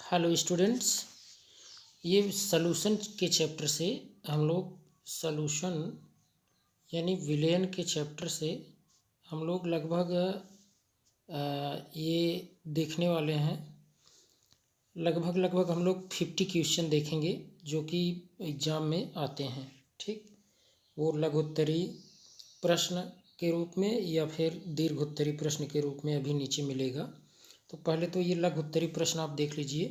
Hello students, ये solution के chapter से हम लोग सॉल्यूशन यानी विलेन के चैप्टर से हम लोग लगभग ये देखने वाले हैं। लगभग हम लोग 50 क्वेश्चन देखेंगे जो कि एग्ज़ाम में आते हैं। ठीक, वो लघुत्तरी प्रश्न के रूप में या फिर दीर्घोत्तरी प्रश्न के रूप में अभी नीचे मिलेगा। तो पहले तो ये लघुत्तरी प्रश्न आप देख लीजिए।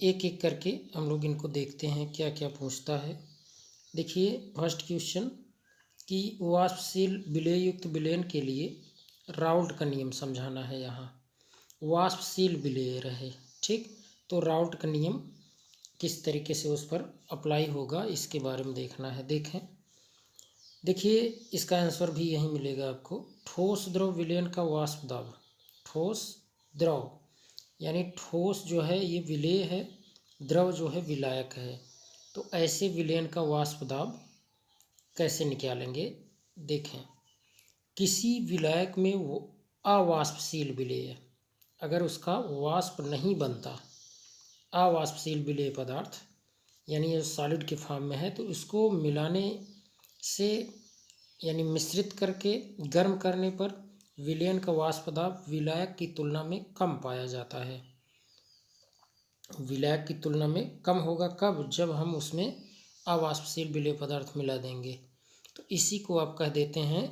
एक एक करके हम लोग इनको देखते हैं क्या क्या पूछता है। देखिए फर्स्ट क्वेश्चन कि वाष्पशील विलेय युक्त विलेन के लिए राउल्ट का नियम समझाना है। यहाँ वाष्पशील विलेय रहे, ठीक, तो राउल्ट का नियम किस तरीके से उस पर अप्लाई होगा इसके बारे में देखना है। देखिए इसका आंसर भी यही मिलेगा आपको। ठोस द्रव विलयन का वाष्प दाब, ठोस द्रव यानी ठोस जो है ये विलेय है, द्रव जो है विलायक है। तो ऐसे विलयन का वाष्प दाब कैसे निकालेंगे। देखें, किसी विलायक में वो अवाष्पशील विलेय, अगर उसका वाष्प नहीं बनता, अवाष्पशील विलेय पदार्थ यानी ये सॉलिड के फॉर्म में है, तो इसको मिलाने से यानी मिश्रित करके गर्म करने पर विलयन का वाष्प दाब विलायक की तुलना में कम पाया जाता है। विलायक की तुलना में कम होगा कब? जब हम उसमें अवाष्पशील विलेय पदार्थ मिला देंगे। तो इसी को आप कह देते हैं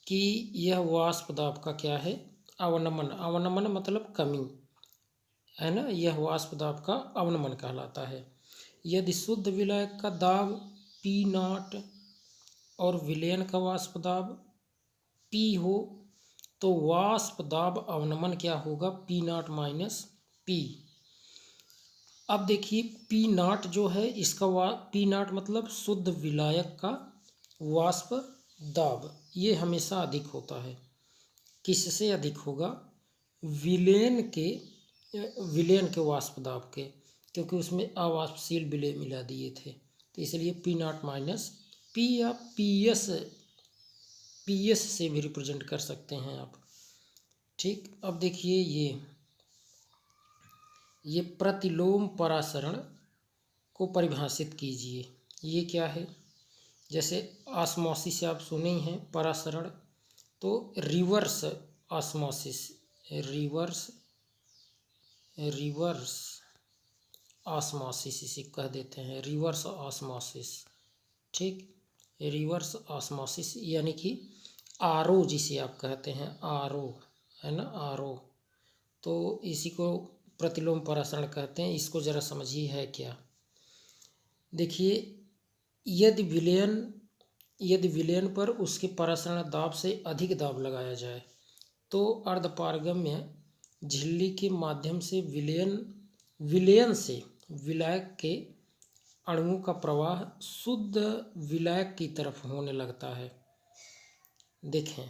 कि यह वाष्प दाब का क्या है? अवनमन। अवनमन मतलब कमी है ना, यह वाष्प दाब का अवनमन कहलाता है। यदि शुद्ध विलायक का दाब P0 और विलयन का वाष्प दाब P हो तो वाष्प दाब अवनमन क्या होगा? P0 minus P। अब देखिए P0 जो है इसका P0 मतलब शुद्ध विलायक का वाष्प दाब, ये हमेशा अधिक होता है। किससे अधिक होगा? विलेन के वाष्प दाब के, क्योंकि उसमें अवाष्पशील विलेय मिला दिए थे। तो इसलिए P0 माइनस P या PS से भी रिप्रेजेंट कर सकते हैं आप। ठीक, अब देखिए ये प्रतिलोम परासरण को परिभाषित कीजिए। ये क्या है? जैसे ऑस्मोसिस आप सुने ही हैं, परासरण, तो रिवर्स ऑस्मोसिस, रिवर्स ऑस्मोसिस इसे कह देते हैं, रिवर्स ऑस्मोसिस। ठीक, रिवर्स ऑस्मोसिस यानी कि आरओ जिसे आप कहते हैं, आरओ है ना, आरओ, तो इसी को प्रतिलोम परासरण कहते हैं। इसको ज़रा समझिए है क्या। देखिए यदि विलयन पर उसके परासरण दाब से अधिक दाब लगाया जाए तो अर्धपारगम्य झिल्ली के माध्यम से विलयन से विलायक के अणुओं का प्रवाह शुद्ध विलायक की तरफ होने लगता है। देखें,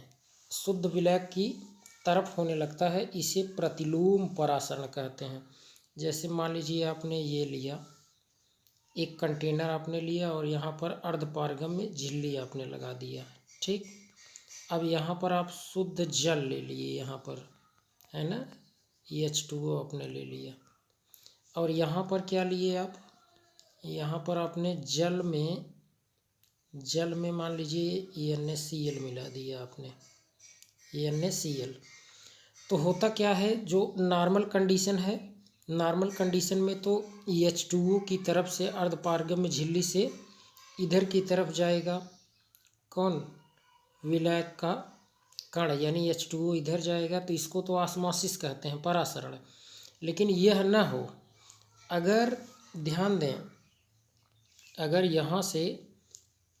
शुद्ध विलायक की तरफ होने लगता है, इसे प्रतिलोम परासरण कहते हैं। जैसे मान लीजिए आपने ये लिया, एक कंटेनर आपने लिया और यहाँ पर अर्धपारगम्य झिल्ली आपने लगा दिया। ठीक, अब यहाँ पर आप शुद्ध जल ले लिए, यहाँ पर है ना, H2O आपने ले लिया, और यहाँ पर क्या लिए आप? यहाँ पर आपने जल में मान लीजिए NaCl मिला दिया आपने, NaCl। तो होता क्या है, जो नॉर्मल कंडीशन है, नॉर्मल कंडीशन में तो H2O की तरफ से अर्धपारगम्य झिल्ली से इधर की तरफ जाएगा कौन? विलायक का कण यानी H2O इधर जाएगा, तो इसको तो ऑस्मोसिस कहते हैं, परासरण। लेकिन यह न हो, अगर ध्यान दें, अगर यहाँ से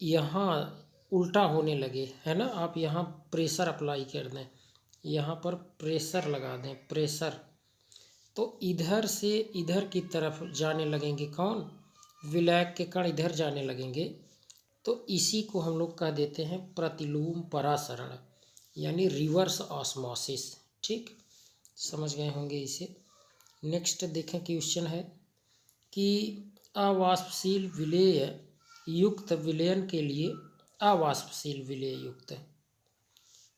यहाँ उल्टा होने लगे है ना, आप यहाँ प्रेशर अप्लाई कर दें, यहाँ पर प्रेशर लगा दें, प्रेशर, तो इधर से इधर की तरफ जाने लगेंगे कौन? विलायक के कण इधर जाने लगेंगे। तो इसी को हम लोग कह देते हैं प्रतिलोम परासरण यानी रिवर्स ऑस्मोसिस। ठीक, समझ गए होंगे इसे। नेक्स्ट देखें, क्वेश्चन है कि अवाष्पशील विलेय युक्त विलयन के लिए अवाष्पशील विलेय युक्त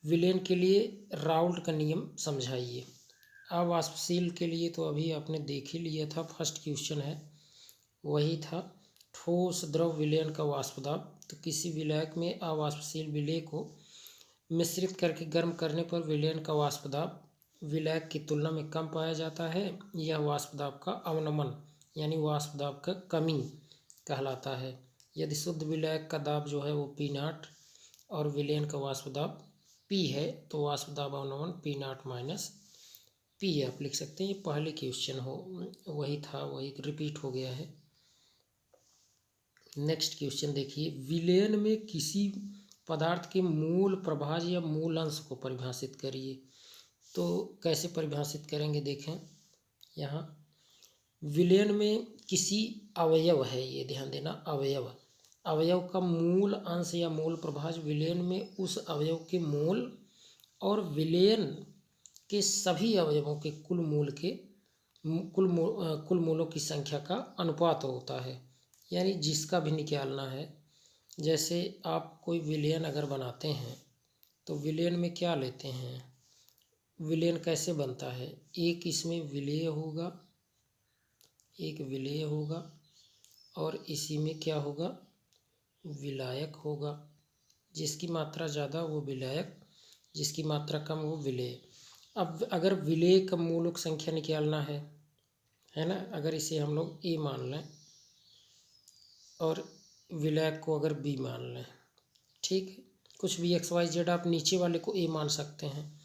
विलयन के लिए राउल्ट का नियम समझाइए। अवाष्पशील के लिए तो अभी आपने देख ही लिया था, फर्स्ट क्वेश्चन है वही था। ठोस द्रव विलयन का वाष्प दाब। तो किसी विलायक में अवाष्पशील विलेय को मिश्रित करके गर्म करने पर विलयन का वाष्प दाब विलायक की तुलना में कम पाया जाता है। यह वाष्प दाब का अवनमन यानी वाष्प दाब का कमी कहलाता है। यदि शुद्ध विलायक का दाब जो है वो P0 और विलयन का वाष्प दाब P है तो वाष्प दाब अवनमन P0 माइनस P आप लिख सकते हैं। ये पहले क्वेश्चन हो वही था, वही रिपीट हो गया है। नेक्स्ट क्वेश्चन देखिए, विलयन में किसी पदार्थ के मूल प्रभाज या मूल अंश को परिभाषित करिए। तो कैसे परिभाषित करेंगे देखें, यहाँ विलयन में किसी अवयव है, ये ध्यान देना, अवयव का मूल अंश या मूल प्रभाज विलयन में उस अवयव के मूल और विलयन के सभी अवयवों के कुल मूलों की संख्या का अनुपात होता है। यानी जिसका भी निकालना है, जैसे आप कोई विलयन अगर बनाते हैं तो विलयन में क्या लेते हैं, विलयन कैसे बनता है, एक इसमें विलेय होगा, एक विलेय होगा और इसी में क्या होगा, विलायक होगा। जिसकी मात्रा ज़्यादा वो विलायक, जिसकी मात्रा कम वो विलेय। अब अगर विलेय का मूलक संख्या निकालना है ना, अगर इसे हम लोग A मान लें और विलायक को अगर B मान लें, ठीक है, कुछ भी XYZ आप नीचे वाले को A मान सकते हैं।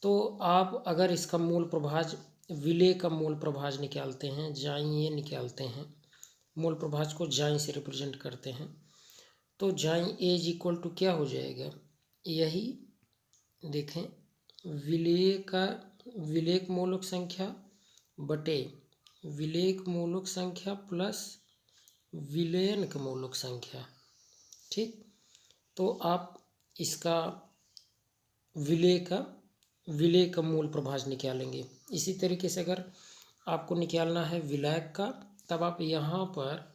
तो आप अगर इसका मूल प्रभाज, विलेय का मूल प्रभाज निकालते हैं, जाई A निकालते हैं, मूल प्रभाज को जाई से रिप्रेजेंट करते हैं, तो जाई A इज इक्वल टू क्या हो जाएगा, यही देखें, विलेय मूलक संख्या बटे विलेय मूलक संख्या प्लस विलयन का मूलक संख्या। ठीक, तो आप इसका विलेय का मूल प्रभाज निकालेंगे। इसी तरीके से अगर आपको निकालना है विलायक का, तब आप यहाँ पर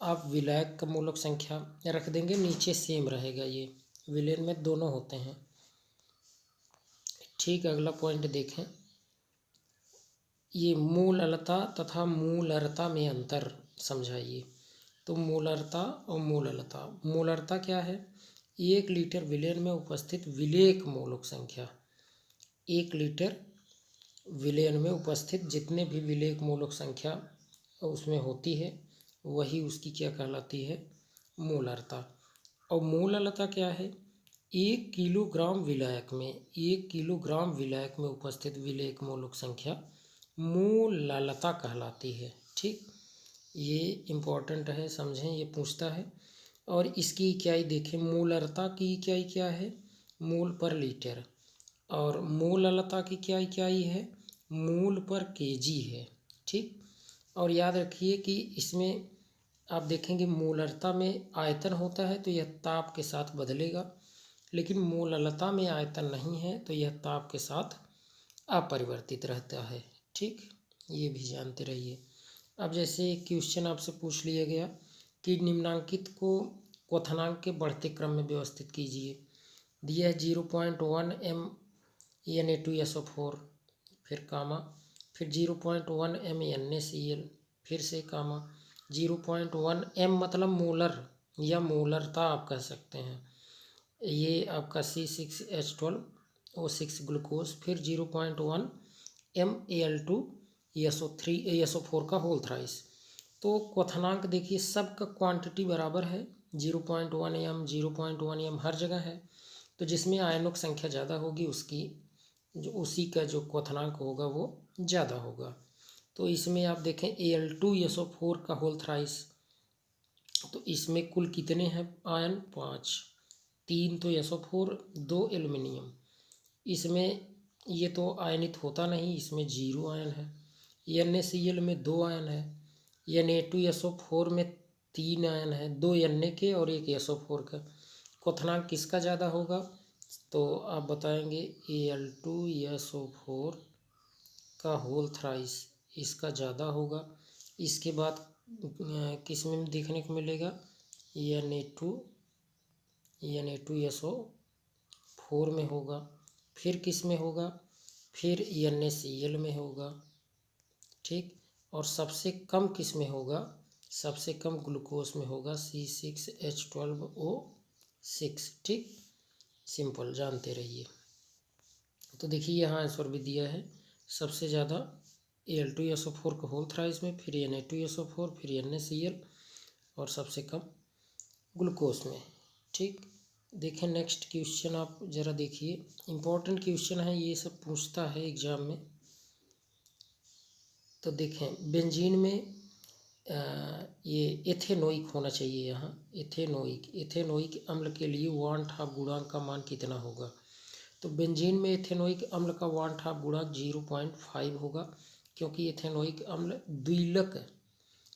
आप विलायक का मूलक संख्या रख देंगे, नीचे सेम रहेगा, ये विलयन में दोनों होते हैं। ठीक, अगला पॉइंट देखें, ये मूललता तथा मूलरता में अंतर समझाइए। तो मूलरता और मूललता, मूलरता क्या है, 1 लीटर विलयन में उपस्थित विलेयक मूलक संख्या, 1 लीटर विलयन में उपस्थित जितने भी विलेयक मूलक संख्या उसमें होती है वही उसकी क्या कहलाती है, मूलरता। और मूललता क्या है, 1 किलोग्राम विलायक में, 1 किलोग्राम विलायक में उपस्थित विलेयक मूलक संख्या मूललता कहलाती है। ठीक, ये इम्पोर्टेंट है, समझें, ये पूछता है। और इसकी इकाई देखें, मूलरता की इकाई क्या है, मूल पर लीटर, और मूललता की क्या इकाई है, मूल पर केजी है। ठीक, और याद रखिए कि इसमें आप देखेंगे मूलरता में आयतन होता है तो यह ताप के साथ बदलेगा, लेकिन मूललता में आयतन नहीं है तो यह ताप के साथ अपरिवर्तित रहता है। ठीक, ये भी जानते रहिए। अब जैसे क्वेश्चन आपसे पूछ लिया गया कि निम्नांकित को क्वथनांक के बढ़ते क्रम में व्यवस्थित कीजिए। दिया है 0.1 MnA2SO4, फिर कामा, फिर 0.1 MnACl, फिर से कामा, 0.1 M मतलब मोलर या मोलरता आप कह सकते हैं, ये आपका C6H12O6 ग्लूकोज, फिर 0.1 MAl2SO4 का होल थ्राइस। तो क्वथनांक देखिए सबका क्वांटिटी बराबर है, 0.1 M 0.1 M हर जगह है, तो जिसमें आयनों की संख्या ज़्यादा होगी उसी का जो क्वथनांक होगा वो ज़्यादा होगा। तो इसमें आप देखें Al2SO4 का होल थ्राइस, तो इसमें कुल कितने हैं आयन, 5, 3 तो SO4, 2 एल्युमिनियम। इसमें ये तो आयनित होता नहीं, इसमें 0 आयन है। NaCl में 2 आयन है, Na2SO4 में 3 आयन है, 2 Na के और 1 SO4 का। क्वथनांक किसका ज़्यादा होगा, तो आप बताएंगे Al2SO4 का होल थ्राइस इसका ज़्यादा होगा। इसके बाद किस में देखने को मिलेगा, Na2SO4 में होगा। फिर किस में होगा, फिर NaCl में होगा, ठीक। और सबसे कम किस में होगा, सबसे कम ग्लूकोज में होगा C6H12O6, ठीक। सिंपल, जानते रहिए। तो देखिए यहाँ आंसर भी दिया है, सबसे ज़्यादा Al2SO4 का होल थ्राइस में, फिर Na2SO4, फिर NaCl और सबसे कम ग्लूकोज में, ठीक। देखें नेक्स्ट क्वेश्चन, आप ज़रा देखिए, इम्पोर्टेंट क्वेश्चन है, ये सब पूछता है एग्ज़ाम में। तो देखें बेंजीन में ये एथेनोइक होना चाहिए यहाँ, एथेनोइक अम्ल के लिए वांट हाफ गुणांक का मान कितना होगा। तो बेंजीन में एथेनोइक अम्ल का वांट हाफ गुणांक 0.5 होगा, क्योंकि एथेनोइक अम्ल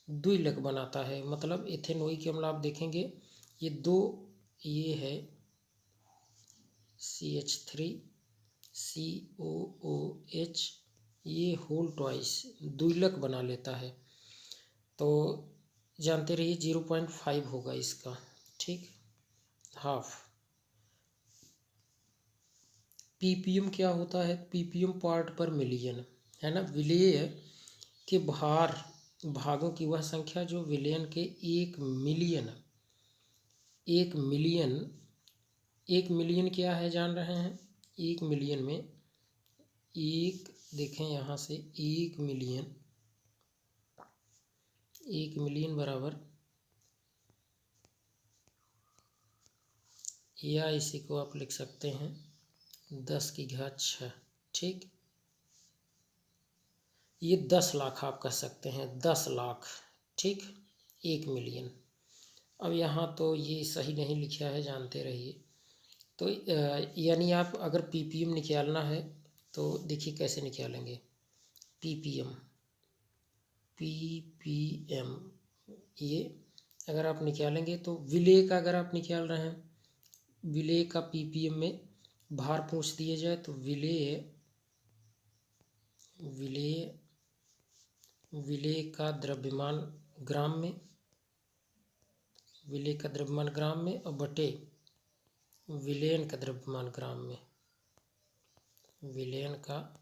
द्विलक बनाता है। मतलब एथेनोइक अम्ल आप देखेंगे ये दो, ये है CH3COOH, ये होल ट्वाइस द्विलक बना लेता है। तो जानते रहिए 0.5 होगा इसका, ठीक, हाफ। ppm क्या होता है, ppm पार्ट पर मिलियन है ना। विलेय के भागों की वह संख्या जो विलयन के 1 मिलियन क्या है जान रहे हैं। 1 मिलियन में देखें यहाँ से 1 मिलियन बराबर, या इसी को आप लिख सकते हैं 10⁻⁶, ठीक। ये 10 लाख आप कह सकते हैं, 10 लाख, ठीक, 1 मिलियन। अब यहाँ तो ये सही नहीं लिखा है, जानते रहिए। तो यानी आप अगर ppm निकालना है तो देखिए कैसे निकालेंगे। ppm ये अगर आप निकालेंगे तो विलेय का अगर आप निकाल रहे हैं, विलेय का ppm में भार पूछ दिया जाए तो विलेय का द्रव्यमान ग्राम में, विलेय का द्रव्यमान ग्राम में और बटे विलयन का द्रव्यमान ग्राम में, विलयन का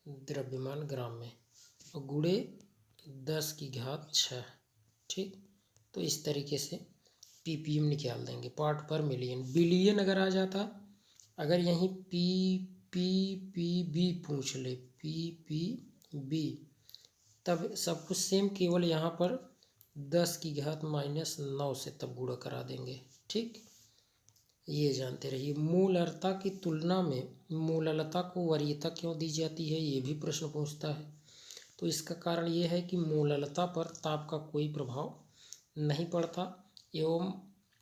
द्रव्यमान ग्राम में और गुणे 10⁻⁶, ठीक। तो इस तरीके से ppm निकाल देंगे, पार्ट पर मिलियन। बिलियन अगर आ जाता, अगर यहीं ppb पूछ ले, ppb, तब सब कुछ सेम, केवल यहाँ पर 10⁻⁻9 से तब गुणा करा देंगे, ठीक। ये जानते रहिए। मूलरता की तुलना में मूललता को वरीयता क्यों दी जाती है, ये भी प्रश्न पूछता है। तो इसका कारण ये है कि मूललता पर ताप का कोई प्रभाव नहीं पड़ता एवं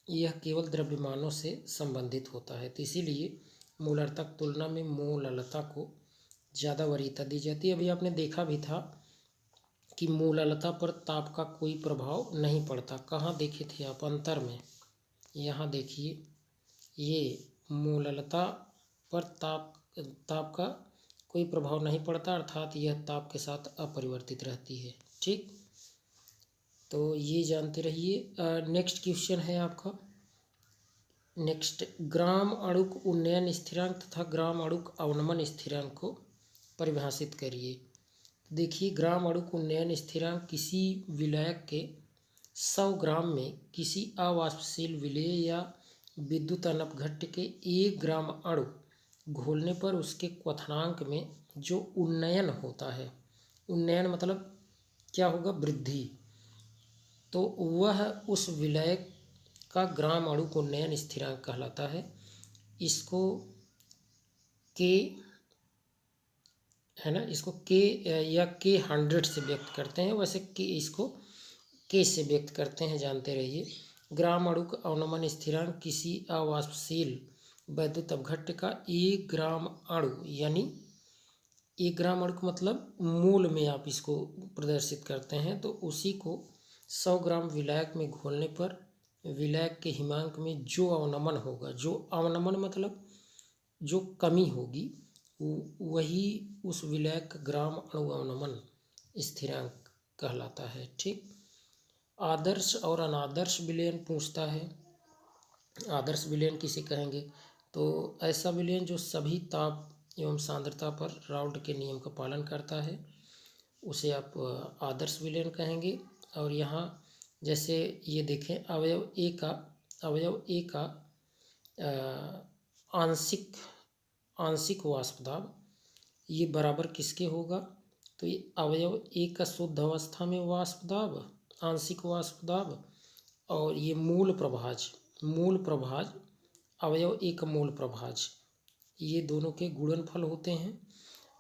यह केवल द्रव्यमानों से संबंधित होता है। तो इसीलिए मूलरता की तुलना में मूललता को ज़्यादा वरीयता दी जाती है। अभी आपने देखा भी था कि मूललता पर ताप का कोई प्रभाव नहीं पड़ता। कहाँ देखे थे आप, अंतर में। यहाँ देखिए, ये मूललता पर ताप का कोई प्रभाव नहीं पड़ता, अर्थात यह ताप के साथ अपरिवर्तित रहती है, ठीक। तो ये जानते रहिए। नेक्स्ट क्वेश्चन है आपका, नेक्स्ट, ग्राम अणुक उन्नयन स्थिरांक तथा ग्राम अणुक अवनमन स्थिरांक को परिभाषित करिए। देखिए, ग्राम अणुक उन्नयन स्थिरांक किसी विलायक के 100 ग्राम में किसी अवाष्पशील विलेय या विद्युत अपघट्य के 1 ग्राम अणु घोलने पर उसके क्वथनांक में जो उन्नयन होता है, उन्नयन मतलब क्या होगा, वृद्धि, तो वह उस विलायक का ग्राम अणुक उन्नयन स्थिरांक कहलाता है। इसको के है ना, इसको के या K100 से व्यक्त करते हैं, वैसे के इसको के से व्यक्त करते हैं, जानते रहिए। ग्राम अणुक अवनमन स्थिरांक किसी अवाष्पशील वैद्युत अपघट्य का 1 ग्राम अणु, यानी 1 ग्राम अणु मतलब मूल में आप इसको प्रदर्शित करते हैं, तो उसी को 100 ग्राम विलायक में घोलने पर विलायक के हिमांक में जो अवनमन होगा, जो अवनमन मतलब जो कमी होगी, वही उस विलायक का ग्राम अणु अवनमन स्थिरांक कहलाता है, ठीक। आदर्श और अनादर्श विलयन पूछता है। आदर्श विलयन किसे कहेंगे, तो ऐसा विलयन जो सभी ताप एवं सांद्रता पर राउल्ट के नियम का पालन करता है, उसे आप आदर्श विलयन कहेंगे। और यहाँ जैसे ये देखें, अवयव ए का आंशिक वाष्प दाब ये बराबर किसके होगा? तो ये अवयव ए का शुद्ध अवस्था में वाष्प दाब, आंशिक वाष्प दाब, और ये मूल प्रभाज अवयव ए का मूल प्रभाज, ये दोनों के गुणनफल होते हैं।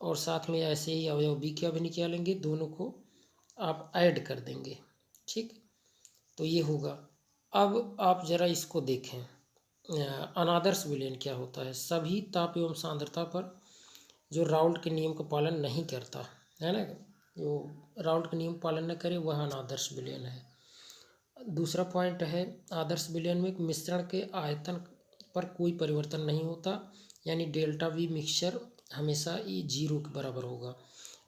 और साथ में ऐसे ही अवयव बी का भी निकालेंगे, दोनों को आप ऐड कर देंगे, ठीक। तो ये होगा। अब आप जरा इसको देखें, अनादर्श विलयन क्या होता है? सभी ताप एवं सांद्रता पर जो राउल्ट के नियम का पालन नहीं करता है ना, जो राउल्ट के नियम पालन न करे वह अनादर्श विलयन है। दूसरा पॉइंट है, आदर्श विलयन में मिश्रण के आयतन पर कोई परिवर्तन नहीं होता, यानी डेल्टा वी मिक्सचर हमेशा ये 0 के बराबर होगा।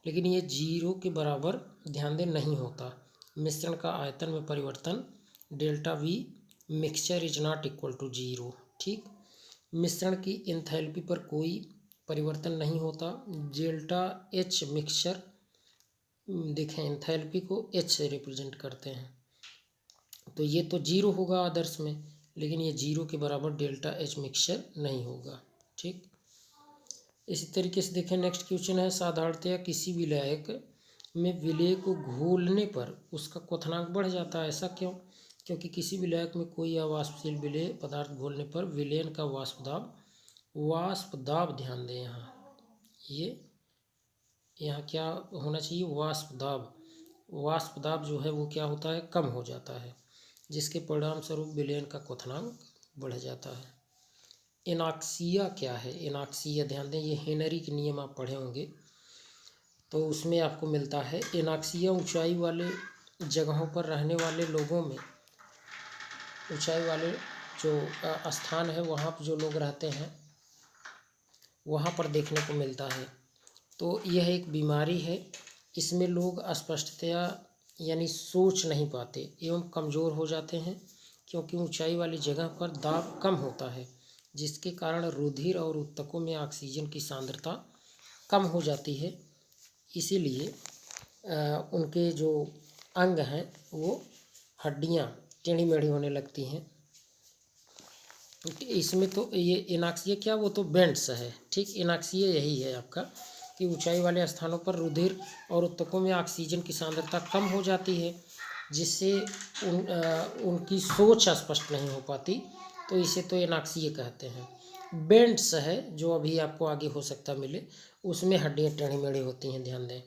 लेकिन ये 0 के बराबर ध्यान दें नहीं होता। मिश्रण का आयतन में परिवर्तन delta V mixture is not equal to 0, ठीक। मिश्रण की एंथैल्पी पर कोई परिवर्तन नहीं होता। डेल्टा एच मिक्सचर, देखें एंथैल्पी को एच से रिप्रेजेंट करते हैं, तो ये तो 0 होगा आदर्श में, लेकिन ये 0 के बराबर डेल्टा एच मिक्सचर नहीं होगा, ठीक। इसी तरीके से देखें, नेक्स्ट क्वेश्चन है, साधारणतया किसी विलायक में विलेय को घोलने पर उसका क्वथनांक बढ़ जाता है, ऐसा क्यों? क्योंकि किसी विलायक में कोई अवाष्पशील विलेय पदार्थ घोलने पर विलयन का वाष्प दाब ध्यान दें यहाँ क्या होना चाहिए? वाष्प दाब जो है वो क्या होता है? कम हो जाता है, जिसके परिणाम स्वरूप विलयन का क्वथनांक बढ़ जाता है। एनाक्सिया क्या है? एनाक्सिया ध्यान दें, ये हेनरी के नियम आप पढ़े होंगे, तो उसमें आपको मिलता है। एनाक्सिया ऊंचाई वाले जगहों पर रहने वाले लोगों में, ऊंचाई वाले जो स्थान है वहाँ पर जो लोग रहते हैं वहाँ पर देखने को मिलता है। तो यह एक बीमारी है, इसमें लोग अस्पष्टतया यानी सोच नहीं पाते एवं कमज़ोर हो जाते हैं, क्योंकि ऊंचाई वाली जगह पर दाब कम होता है, जिसके कारण रुधिर और ऊतकों में ऑक्सीजन की सांद्रता कम हो जाती है। इसीलिए उनके जो अंग हैं वो हड्डियाँ टेढ़ी मेढ़ी होने लगती हैं। इसमें तो ये एनाक्सिया क्या, वो तो बेंड्स है, ठीक। एनाक्सिया यही है आपका कि ऊंचाई वाले स्थानों पर रुधिर और ऊतकों में ऑक्सीजन की सांद्रता कम हो जाती है, जिससे उनकी सोच स्पष्ट नहीं हो पाती, तो इसे तो एनाक्सिया कहते हैं। बेंड्स है जो अभी आपको आगे हो सकता मिले, उसमें हड्डियाँ टेढ़ी मेढ़ी होती हैं, ध्यान दें,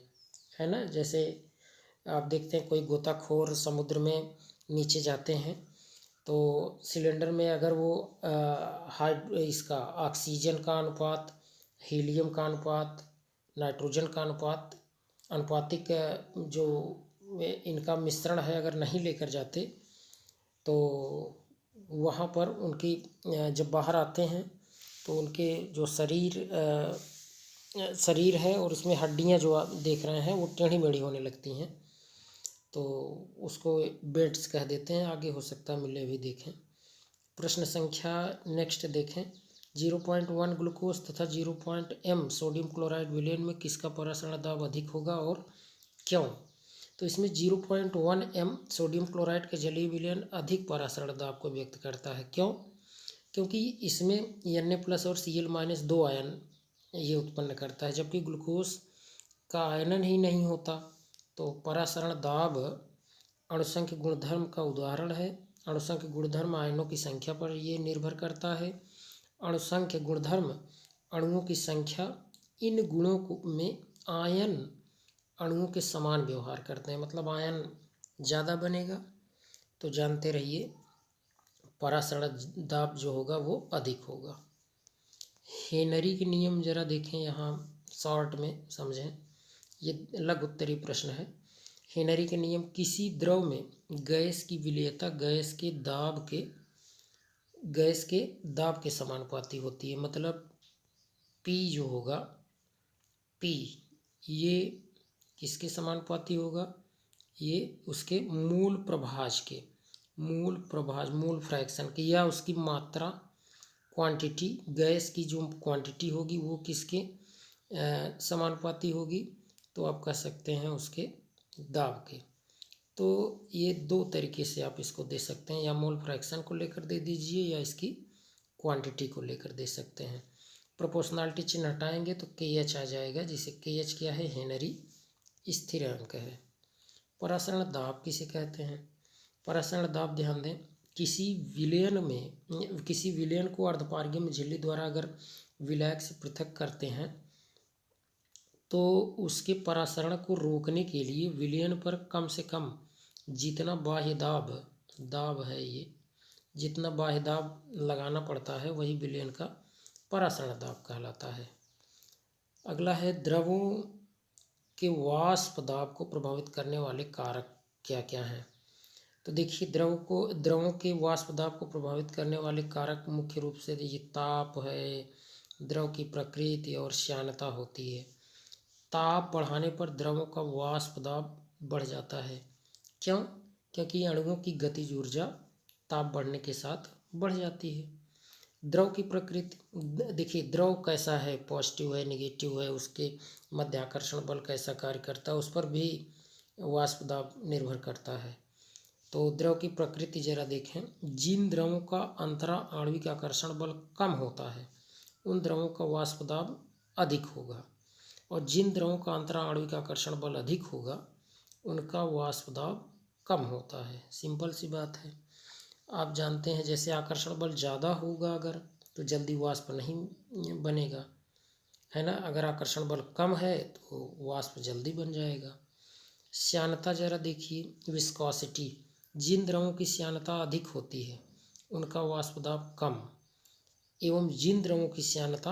है ना। जैसे आप देखते हैं कोई गोताखोर समुद्र में नीचे जाते हैं, तो सिलेंडर में अगर वो इसका ऑक्सीजन का अनुपात, हीलियम का अनुपात, नाइट्रोजन का अनुपातिक जो इनका मिश्रण है अगर नहीं लेकर जाते, तो वहाँ पर उनकी जब बाहर आते हैं तो उनके जो शरीर है और उसमें हड्डियाँ जो आप देख रहे हैं वो टेढ़ी मेढ़ी होने लगती हैं, तो उसको बेड्स कह देते हैं। आगे हो सकता है मिले भी देखें। प्रश्न संख्या नेक्स्ट देखें, 0.1 ग्लूकोज तथा 0.m सोडियम क्लोराइड विलयन में किसका परासरण दाब अधिक होगा और क्यों? तो इसमें 0.1 m सोडियम क्लोराइड के जलीय विलयन अधिक परासरण दाब को व्यक्त करता है। क्यों? क्योंकि इसमें Na+ और Cl- 2 आयन ये उत्पन्न करता है, जबकि ग्लूकोज का आयनन ही नहीं होता। तो परासरण दाब अणुसंख्य गुणधर्म का उदाहरण है। अणुसंख्य गुणधर्म आयनों की संख्या पर ये निर्भर करता है। अणुसंख्य गुणधर्म अणुओं की संख्या, इन गुणों में आयन अणुओं के समान व्यवहार करते हैं, मतलब आयन ज़्यादा बनेगा तो जानते रहिए परासरण दाब जो होगा वो अधिक होगा। हेनरी के नियम जरा देखें, यहाँ शॉर्ट में समझें, ये लघु उत्तरीय प्रश्न है। हेनरी के नियम, किसी द्रव में गैस की विलेयता गैस के दाब के समानुपाती होती है। मतलब P जो होगा, P ये किसके समानुपाती होगा? ये उसके मूल फ्रैक्शन की, या उसकी मात्रा क्वांटिटी, गैस की जो क्वांटिटी होगी वो किसके समानुपाती होगी तो आप कह सकते हैं उसके दाब के। तो ये दो तरीके से आप इसको दे सकते हैं, या मोल फ्रैक्शन को लेकर दे दीजिए या इसकी क्वांटिटी को लेकर दे सकते हैं। प्रोपोर्शनलिटी चिन्ह हटाएंगे तो KH आ जाएगा, जिसे KH क्या है, हेनरी स्थिरांक है। परासरण दाब किसे कहते हैं? परासरण दाब ध्यान दें, किसी विलयन को अर्धपारगम्य झिल्ली द्वारा अगर विलायक से पृथक करते हैं तो उसके परासरण को रोकने के लिए विलयन पर कम से कम जितना बाह्य दाब है, ये जितना बाह्य दाब लगाना पड़ता है वही विलयन का परासरण दाब कहलाता है। अगला है द्रवों के वाष्प दाब को प्रभावित करने वाले कारक क्या क्या हैं? तो देखिए, द्रवों के वाष्प दाब को प्रभावित करने वाले कारक मुख्य रूप से ये ताप है, द्रव की प्रकृति और श्यानता होती है। ताप बढ़ाने पर द्रवों का वाष्प दाब बढ़ जाता है। क्यों? क्योंकि अणुओं की गतिज ऊर्जा ताप बढ़ने के साथ बढ़ जाती है। द्रव की प्रकृति देखिए, द्रव कैसा है, पॉजिटिव है, नेगेटिव है, उसके मध्याकर्षण बल कैसा कार्य करता है, उस पर भी वाष्प दाब निर्भर करता है। तो द्रव की प्रकृति जरा देखें, जिन द्रवों का अंतरा आणविक आकर्षण बल कम होता है उन द्रवों का वाष्प दाब अधिक होगा, और जिन द्रवों का अंतरा आणविक आकर्षण बल अधिक होगा उनका वाष्प दाब कम होता है। सिंपल सी बात है। आप जानते हैं जैसे आकर्षण बल ज़्यादा होगा अगर, तो जल्दी वाष्प नहीं बनेगा, है ना। अगर आकर्षण बल कम है तो वाष्प जल्दी बन जाएगा। श्यानता जरा देखिए, विस्कोसिटी, जिन द्रवों की श्यानता अधिक होती है उनका वाष्प दाब कम, एवं जिन द्रवों की श्यानता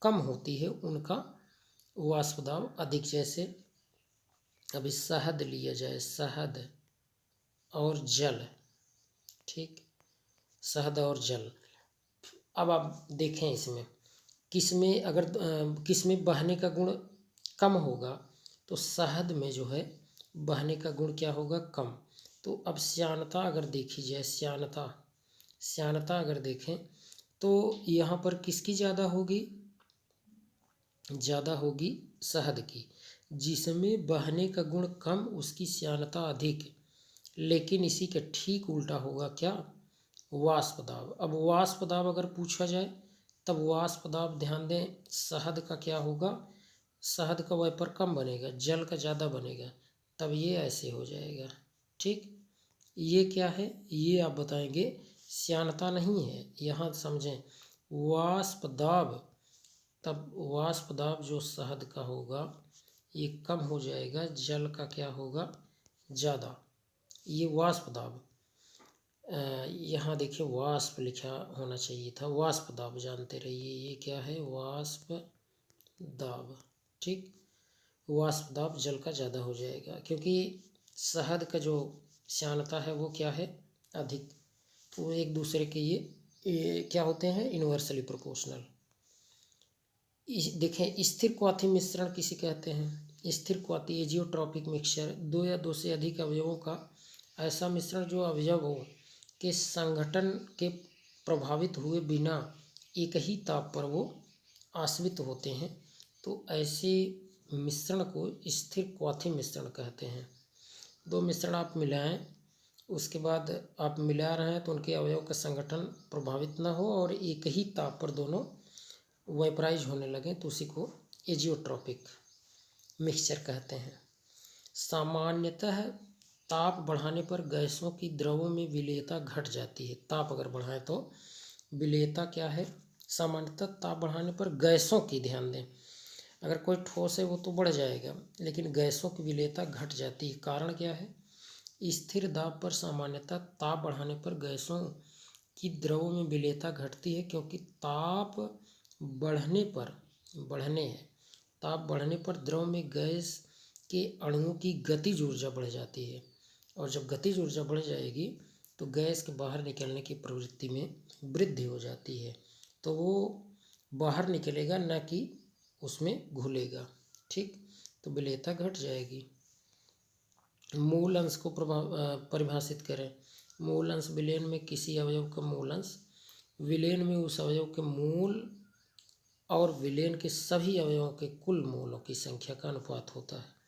कम होती है उनका वाष्प दाब अधिक। जैसे अभी शहद लिया जाए, शहद और जल, ठीक, शहद और जल। अब आप देखें इसमें किसमें बहने का गुण कम होगा, तो शहद में जो है बहने का गुण क्या होगा, कम। तो अब श्यानता अगर देखी जाए, श्यानता अगर देखें तो यहाँ पर किसकी ज़्यादा होगी, ज़्यादा होगी शहद की। जिसमें बहने का गुण कम उसकी श्यानता अधिक, लेकिन इसी का ठीक उल्टा होगा क्या, वाष्प दाब। अब वाष्प दाब अगर पूछा जाए तब वाष्प दाब ध्यान दें, शहद का क्या होगा, शहद का वेपर कम बनेगा, जल का ज़्यादा बनेगा, तब ये ऐसे हो जाएगा। ठीक, ये क्या है, ये आप बताएंगे, श्यानता नहीं है, यहाँ समझें, वाष्प दाब। तब वाष्प दाब जो शहद का होगा ये कम हो जाएगा, जल का क्या होगा, ज़्यादा। ये वाष्प दाब, यहाँ देखिए वाष्प लिखा होना चाहिए था, वाष्प दाब जानते रहिए, ये क्या है, वाष्प दाब। ठीक, वाष्प दाब जल का ज़्यादा हो जाएगा, क्योंकि शहद का जो श्यानता है वो क्या है, अधिक। तो एक दूसरे के ये क्या होते हैं, इन्वर्सली प्रोपोर्शनल। देखें, स्थिर क्वाथी मिश्रण किसे कहते हैं? स्थिर क्वाथी एजियोट्रॉपिक मिक्सचर, दो या दो से अधिक अवयवों का ऐसा मिश्रण जो अवयवों के संगठन के प्रभावित हुए बिना एक ही ताप पर वो आश्रित होते हैं, तो ऐसे मिश्रण को स्थिर क्वाथी मिश्रण कहते हैं। दो मिश्रण आप मिलाएं, उसके बाद आप मिला रहे हैं तो उनके अवयव का संगठन प्रभावित न हो और एक ही ताप पर दोनों वेपराइज होने लगे, तो उसी को एजियोट्रॉपिक मिक्सचर कहते हैं। सामान्यतः ताप बढ़ाने पर गैसों की द्रवों में विलेयता घट जाती है। ताप अगर बढ़ाएं तो विलेयता क्या है, सामान्यतः ताप बढ़ाने पर गैसों की, ध्यान दें, अगर कोई ठोस है वो तो बढ़ जाएगा, लेकिन गैसों की विलेयता घट जाती है। कारण क्या है, स्थिर दाब पर सामान्यतः ताप बढ़ाने पर गैसों की द्रवों में विलेयता घटती है, क्योंकि ताप बढ़ने पर द्रव में गैस के अणुओं की गतिज ऊर्जा बढ़ जाती है, और जब गतिज ऊर्जा बढ़ जाएगी तो गैस के बाहर निकलने की प्रवृत्ति में वृद्धि हो जाती है, तो वो बाहर निकलेगा न कि उसमें घुलेगा। ठीक, तो विलेयता घट जाएगी। मूल अंश को परिभाषित करें। मूल अंश विलयन में किसी अवयव का मूल अंश, विलयन में उस अवयव के मूल और विलयन के सभी अवयवों के कुल मोलों की संख्या का अनुपात होता है।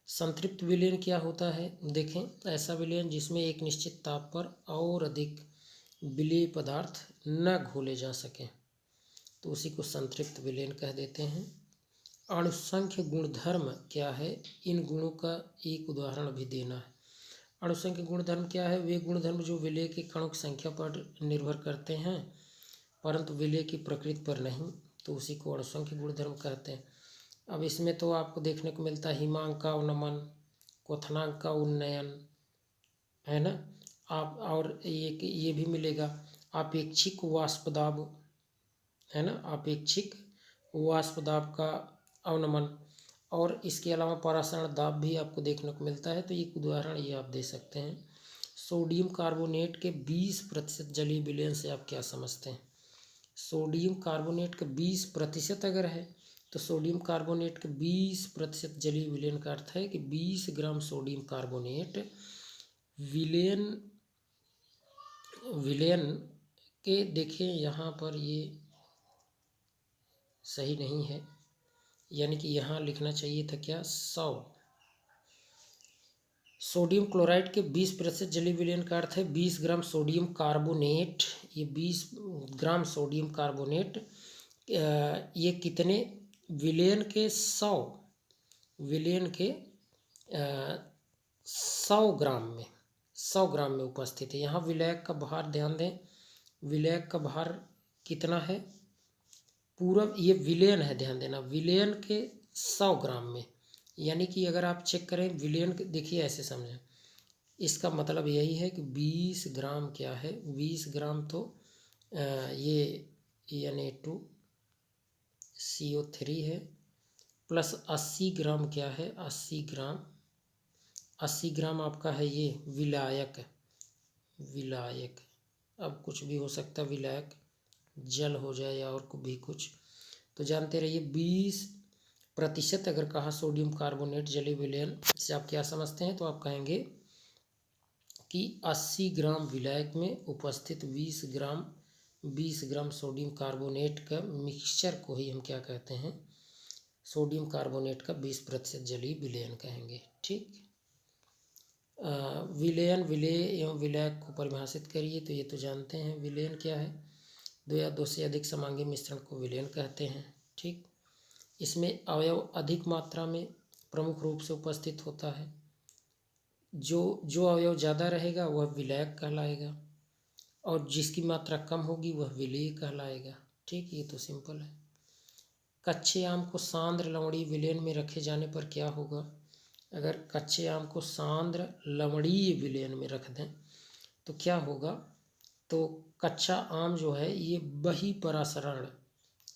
संतृप्त विलयन क्या होता है? देखें, ऐसा विलयन जिसमें एक निश्चित ताप पर और अधिक विलेय पदार्थ न घोले जा सकें, तो उसी को संतृप्त विलयन कह देते हैं। अणुसंख्य गुणधर्म क्या है? इन गुणों का एक उदाहरण भी देना है। अणुसंख्य गुणधर्म क्या है? वे गुणधर्म जो विलेय के कणों की संख्या पर निर्भर करते हैं परंतु विलेय की प्रकृति पर नहीं, तो उसी को अणुसंख्य गुणधर्म कहते हैं। अब इसमें तो आपको देखने को मिलता है हिमांक का अवनमन, क्वथनांक का उन्नयन, है ना। आप और ये भी मिलेगा आपेक्षिक वाष्प दाब, है ना, आपेक्षिक वाष्प दाब का अवनमन, और इसके अलावा परासरण दाब भी आपको देखने को मिलता है। तो एक उदाहरण ये आप दे सकते हैं। सोडियम कार्बोनेट के 20% जलीय विलयन से आप क्या समझते हैं? सोडियम कार्बोनेट का 20% अगर है तो सोडियम कार्बोनेट के 20% जलीय विलयन का अर्थ है कि 20 ग्राम सोडियम कार्बोनेट विलयन के, देखिए यहाँ पर ये सही नहीं है, यानी कि यहाँ लिखना चाहिए था क्या 100। सोडियम क्लोराइड के 20% जलीय विलयन का अर्थ है 20 ग्राम सोडियम कार्बोनेट। ये 20 ग्राम सोडियम कार्बोनेट ये कितने विलयन के 100 विलयन के 100 ग्राम में उपस्थित है। यहाँ विलायक का भार ध्यान दें, विलायक का भार कितना है? पूरा ये विलयन है, ध्यान देना, विलयन के 100 ग्राम में, यानी कि अगर आप चेक करें विलयन, देखिए ऐसे समझें, इसका मतलब यही है कि 20 ग्राम क्या है? 20 ग्राम तो ये Na2CO3 है, प्लस 80 ग्राम क्या है? 80 ग्राम आपका है ये विलायक। अब कुछ भी हो सकता है, विलायक जल हो जाए या और भी कुछ, तो जानते रहिए 20% अगर कहा सोडियम कार्बोनेट जलीय विलयन से आप क्या समझते हैं, तो आप कहेंगे कि 80 ग्राम विलायक में उपस्थित 20 ग्राम सोडियम कार्बोनेट का मिक्सचर को ही हम क्या कहते हैं? सोडियम कार्बोनेट का 20% जलीय विलयन कहेंगे। ठीक, विलयन, विलेय एवं विलायक को परिभाषित करिए, तो ये तो जानते हैं विलयन क्या है। दो या दो से अधिक समांगी मिश्रण को विलयन कहते हैं। ठीक, इसमें अवयव अधिक मात्रा में प्रमुख रूप से उपस्थित होता है। जो अवयव ज़्यादा रहेगा वह विलायक कहलाएगा और जिसकी मात्रा कम होगी वह विलेय कहलाएगा। ठीक, ये तो सिंपल है। कच्चे आम को सांद्र लवणीय विलयन में रखे जाने पर क्या होगा? अगर कच्चे आम को सांद्र लवणीय विलयन में रख दें तो क्या होगा? तो कच्चा आम जो है ये बहिःपरासरण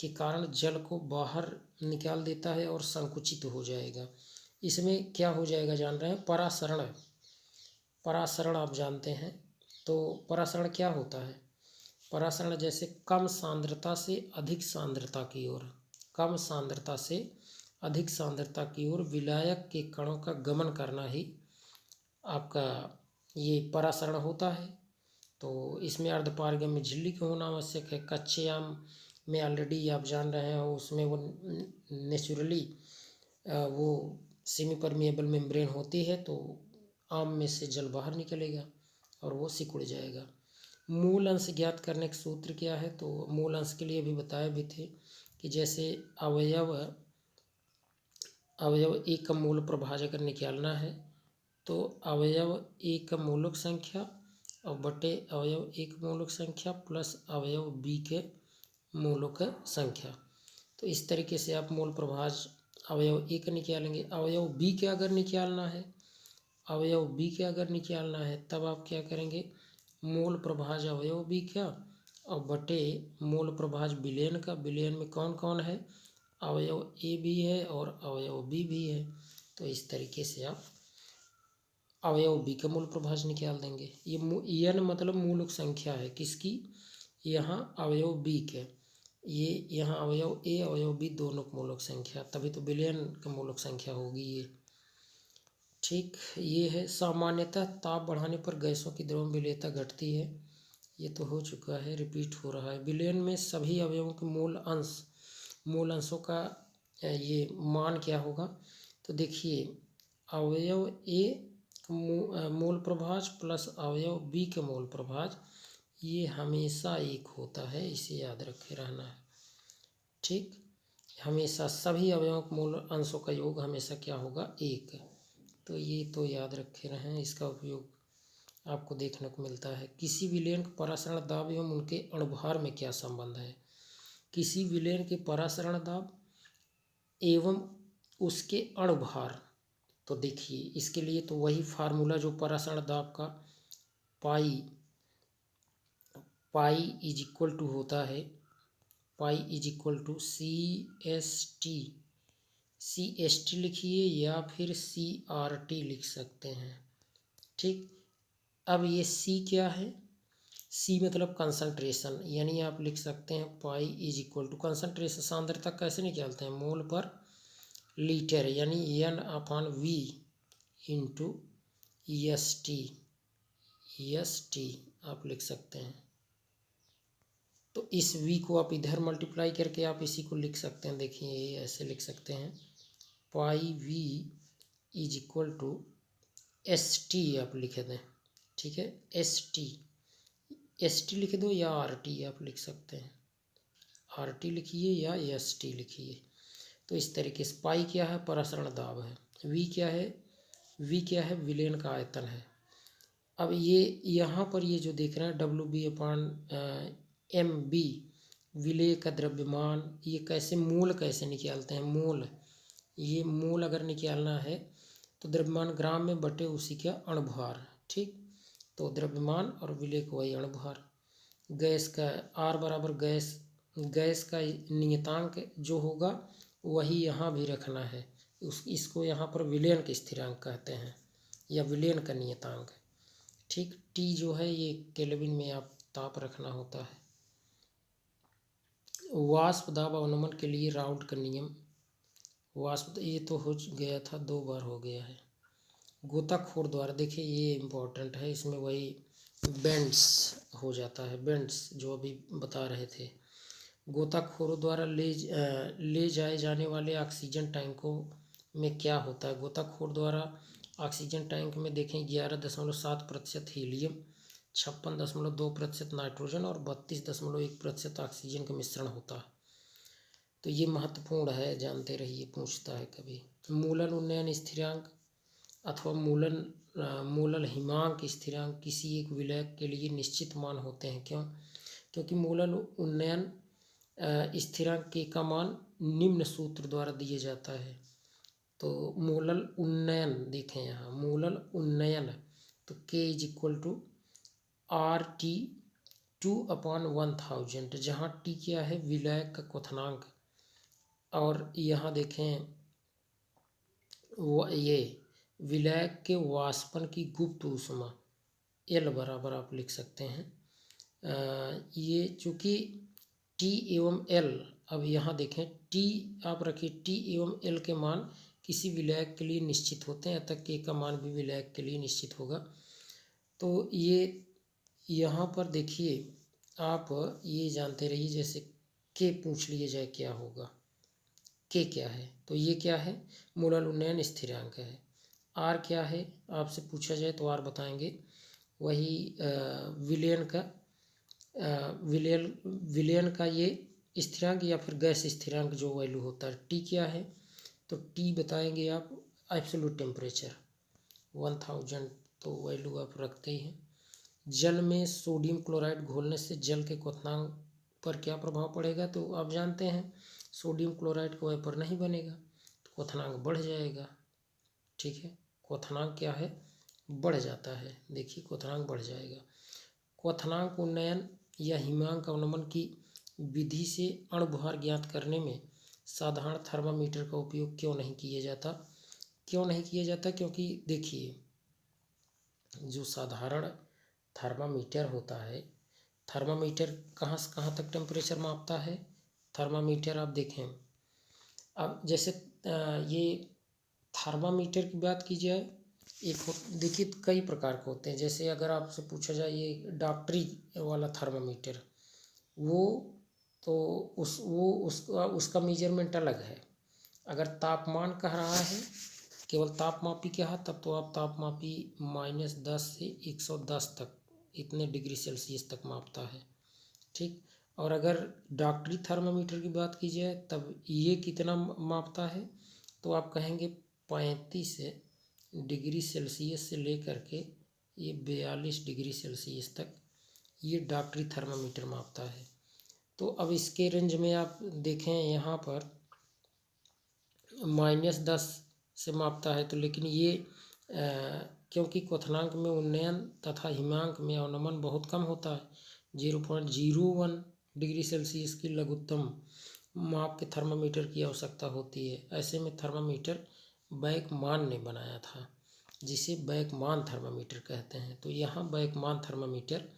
के कारण जल को बाहर निकाल देता है और संकुचित हो जाएगा। इसमें क्या हो जाएगा जान रहे हैं? परासरण आप जानते हैं। तो परासरण क्या होता है? परासरण जैसे कम सांद्रता से अधिक सांद्रता की ओर, कम सांद्रता से अधिक सांद्रता की ओर विलायक के कणों का गमन करना ही आपका ये परासरण होता है। तो इसमें अर्धपारगम्य झिल्ली का होना आवश्यक है। कच्चे आम में ऑलरेडी आप जान रहे हैं उसमें वो नेचुरली वो सेमी परमिएबल मेम्ब्रेन होती है, तो आम में से जल बाहर निकलेगा और वो सिकुड़ जाएगा। मूल अंश ज्ञात करने का सूत्र क्या है? तो मूल अंश के लिए भी बताए भी थे कि जैसे अवयव एक का मूल प्रभाज अगर निकालना है तो अवयव एक का मूलक संख्या और बटे अवयव एक मूलक संख्या प्लस अवयव बी के मूलक संख्या। तो इस तरीके से आप मूल प्रभाज अवयव एक निकालेंगे। अवयव बी के अगर निकालना है तब आप क्या करेंगे? मूल प्रभाज अवयव बी का और बटे मूल प्रभाज विलयन का। विलयन में कौन कौन है? अवयव ए भी है और अवयव बी भी है। तो इस तरीके से आप अवयव बी का मूल प्रभाज निकाल देंगे। ये एन मतलब मूलक संख्या है किसकी? यहाँ अवयव बी के, ये यहाँ अवयव ए अवयव बी दोनों का मूलक संख्या, तभी तो विलयन का मूलक संख्या होगी ये। ठीक, ये है। सामान्यतः ताप बढ़ाने पर गैसों की द्रव्य विलेयता घटती है, ये तो हो चुका है, रिपीट हो रहा है। विलयन में सभी अवयवों के मूल अंश मूल अंशों का ये मान क्या होगा। तो देखिए अवयव ए मोल प्रभाज प्लस अवयव बी के मोल प्रभाज ये हमेशा एक होता है, इसे याद रखे रहना है। ठीक, हमेशा सभी अवयवों के मूल अंशों का योग हमेशा क्या होगा, एक। तो ये तो याद रखे रहें, इसका उपयोग आपको देखने को मिलता है। किसी विलयन के परासरण दाब एवं उनके अणुभार में क्या संबंध है। किसी विलयन के परासरण दाब एवं उसके अणुभार, तो देखिए इसके लिए तो वही फार्मूला जो परासरण दाब का पाई इज इक्वल टू होता है, pi is equal to C S T लिखिए या फिर CRT लिख सकते हैं। ठीक, अब ये C क्या है, C मतलब कंसंट्रेशन, यानी आप लिख सकते हैं pi is equal to concentration सांद्रता कैसे निकालते हैं, मोल पर लीटर, यानी N/V इंटू एस टी आप लिख सकते हैं। तो इस V को आप इधर मल्टीप्लाई करके आप इसी को लिख सकते हैं। देखिए ये ऐसे लिख सकते हैं, pi V is equal to ST आप लिख दें। ठीक है, ST लिख दो या RT आप लिख सकते हैं, RT लिखिए या ST लिखिए। तो इस तरीके से पाई क्या है, परासरण दाब है, V क्या है विलयन का आयतन है। अब ये यहाँ पर ये जो देख रहे हैं WB/MB विलेय का द्रव्यमान, ये कैसे मोल कैसे निकालते हैं, मोल, ये मोल अगर निकालना है तो द्रव्यमान ग्राम में बटे उसी का अणुभार। ठीक, तो द्रव्यमान और विलेय को वही अणुभार। गैस का R बराबर गैस का नियतांक जो होगा वही यहाँ भी रखना है, इसको यहाँ पर विलयन के स्थिरांक कहते हैं या विलयन का नियतांक। ठीक, T जो है ये केल्विन में आप ताप रखना होता है। वाष्प दाब अवनमन के लिए राउल्ट का नियम, वाष्प ये तो हो गया था, 2 बार हो गया है। गोताखोर द्वारा, देखिए ये इम्पोर्टेंट है, इसमें वही बेंड्स हो जाता है, बेंड्स जो अभी बता रहे थे। गोताखोरों द्वारा ले जाए जाने वाले ऑक्सीजन टैंकों में क्या होता है। गोताखोर द्वारा ऑक्सीजन टैंक में देखें 11.7% हीलियम, 56.2% नाइट्रोजन और 32.1% ऑक्सीजन का मिश्रण होता है। तो ये महत्वपूर्ण है, जानते रहिए, पूछता है कभी। मूलन उन्नयन स्थिरांक अथवा मूलल हिमांक स्थिरांक किसी एक विलयक के लिए निश्चित मान होते हैं। क्यों, क्योंकि मूलल उन्नयन स्थिरांक के का मान निम्न सूत्र द्वारा दिया जाता है। तो मूलल उन्नयन देखें यहाँ, मूलल उन्नयन तो K is equal to RT 2/1000, जहाँ T क्या है विलयक का क्वथनांक, और यहाँ देखें ये विलयक के वाष्पन की गुप्त ऊष्मा L बराबर आप लिख सकते हैं। ये चूँकि T एवं L, अब यहाँ देखें T आप रखिए, T एवं L के मान किसी विलयक के लिए निश्चित होते हैं, अतः K का मान भी विलयक के लिए निश्चित होगा। तो ये यहाँ पर देखिए आप ये जानते रहिए, जैसे K पूछ लिए जाए क्या होगा, K क्या है, तो ये क्या है मूलल उन्नयन स्थिरांक है। R क्या है आपसे पूछा जाए तो R बताएंगे, वही विलयन का ये स्थिरांक या फिर गैस स्थिरांक जो वैल्यू होता है। T क्या है, तो T बताएंगे आप एब्सोल्यूट टेम्परेचर 1000, तो वैल्यू आप रखते ही हैं। जल में सोडियम क्लोराइड घोलने से जल के क्वथनांक पर क्या प्रभाव पड़ेगा, तो आप जानते हैं सोडियम क्लोराइड का वेपर नहीं बनेगा तो क्वथनांक बढ़ जाएगा। ठीक है, क्वथनांक क्या है, बढ़ जाता है, देखिए क्वथनांक बढ़ जाएगा। क्वथनांक उन्नयन या हिमांक अवनमन की विधि से अणुभार ज्ञात करने में साधारण थर्मामीटर का उपयोग क्यों नहीं किया जाता, क्योंकि देखिए जो साधारण थर्मामीटर होता है, थर्मामीटर कहाँ से कहाँ तक टेम्परेचर मापता है। थर्मामीटर आप देखें, अब जैसे ये थर्मामीटर की बात की जाए, एक देखिए कई प्रकार के होते हैं। जैसे अगर आपसे पूछा जाए ये डॉक्टरी वाला थर्मामीटर, वो तो उसका मेजरमेंट अलग है। अगर तापमान कह रहा है, केवल तापमापी कहा, तब तो आप तापमापी -10 से 110 तक, इतने डिग्री सेल्सियस तक मापता है, ठीक। और अगर डॉक्टरी थर्मामीटर की बात की जाए तब ये कितना मापता है, तो आप कहेंगे 35 डिग्री सेल्सियस से लेकर के ये 42 डिग्री सेल्सियस तक ये डॉक्टरी थर्मामीटर मापता है। तो अब इसके रेंज में आप देखें यहाँ पर -10 से मापता है, तो लेकिन ये क्योंकि क्वथनांक में उन्नयन तथा हिमांक में अवनमन बहुत कम होता है, 0.01 डिग्री सेल्सियस की लघुत्तम माप के थर्मामीटर की आवश्यकता होती है। ऐसे में थर्मामीटर बैकमान ने बनाया था, जिसे बैकमान थर्मामीटर कहते हैं। तो यहाँ बैकमान थर्मामीटर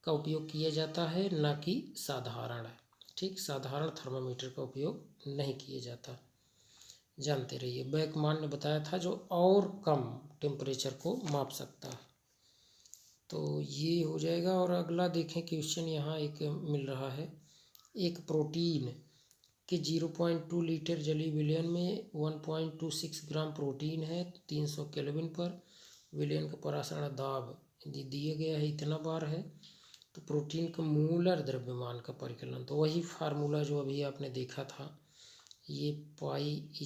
का उपयोग किया जाता है, न कि साधारण, ठीक। साधारण थर्मामीटर का उपयोग नहीं किया जाता, जानते रहिए। बैकमान ने बताया था जो और कम टेम्परेचर को माप सकता है। तो ये हो जाएगा। और अगला देखें क्वेश्चन, यहाँ एक मिल रहा है, एक प्रोटीन के 0.2 लीटर जलीय विलयन में 1.26 ग्राम प्रोटीन है, 300 केल्विन पर विलयन का परासरण दाब दिया गया है, इतना बार है। तो प्रोटीन का मूलर द्रव्यमान का परिकलन, तो वही फार्मूला जो अभी आपने देखा था, ये पाई =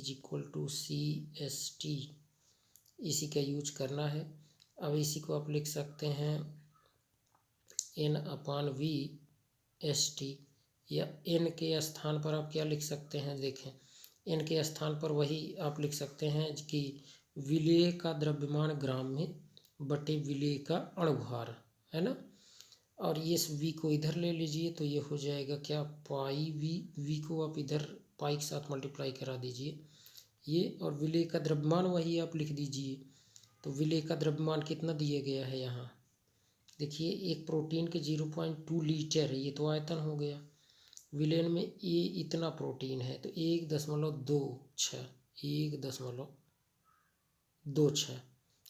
CST, इसी का यूज करना है। अब इसी को आप लिख सकते हैं N/V/ST, या N के स्थान पर आप क्या लिख सकते हैं, देखें N के स्थान पर वही आप लिख सकते हैं कि विलेय का द्रव्यमान ग्राम में बटे विलेय का अणुभार, है ना। और ये V को इधर ले लीजिए, तो ये हो जाएगा क्या, पाई V को आप इधर पाई के साथ मल्टीप्लाई करा दीजिए ये, और विलेय का द्रव्यमान वही आप लिख दीजिए। तो विलेय का द्रव्यमान कितना दिया गया है यहाँ, देखिए एक प्रोटीन के 0.2 लीटर है, ये तो आयतन हो गया। विलयन में ये इतना प्रोटीन है, तो 1.26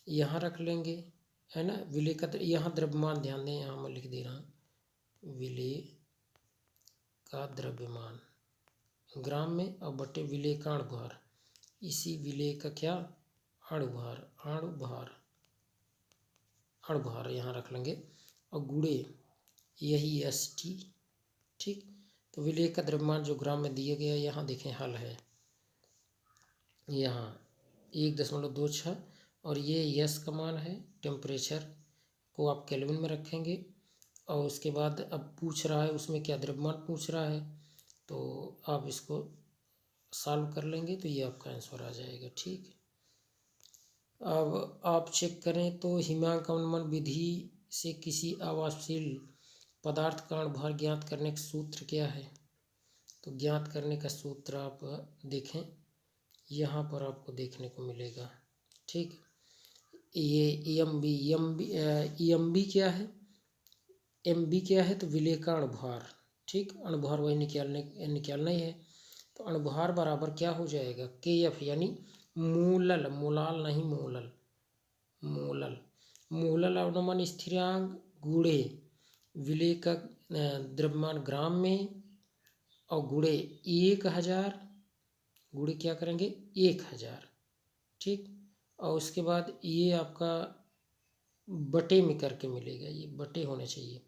यहाँ रख लेंगे, है ना। विलेय का यहाँ द्रव्यमान ध्यान दें, यहाँ मैं लिख दे रहा हूँ, विलेय का द्रव्यमान ग्राम में और बटे विलेय का अणुभार, इसी विलेय का क्या, अणुभार यहाँ रख लेंगे, और गुणे यही ST, ठीक। तो विलेय का द्रव्यमान जो ग्राम में दिया गया, यहाँ देखें हल है, यहाँ 1.26, और ये S का मान है। टेम्परेचर को आप केल्विन में रखेंगे, और उसके बाद अब पूछ रहा है उसमें क्या द्रव्यमान पूछ रहा है, तो आप इसको सॉल्व कर लेंगे, तो ये आपका आंसर आ जाएगा, ठीक। अब आप चेक करें तो हिमांक अवनमन विधि से किसी आवासशील पदार्थ का अणुभार ज्ञात करने का सूत्र क्या है। तो ज्ञात करने का सूत्र आप देखें, यहाँ पर आपको देखने को मिलेगा, ठीक। ये EMB क्या है, MB क्या है, तो विलेय का अणुभार, ठीक। अणुभार वही निकालना ही है। तो अणुभार बराबर क्या हो जाएगा, KF, यानी मोलाल नहीं, मोलल अवनमन स्थिरांक गुणे विलेय का द्रव्यमान ग्राम में, और गुणे 1000, गुणे क्या करेंगे 1000, ठीक। और उसके बाद ये आपका बटे में करके मिलेगा, ये बटे होने चाहिए,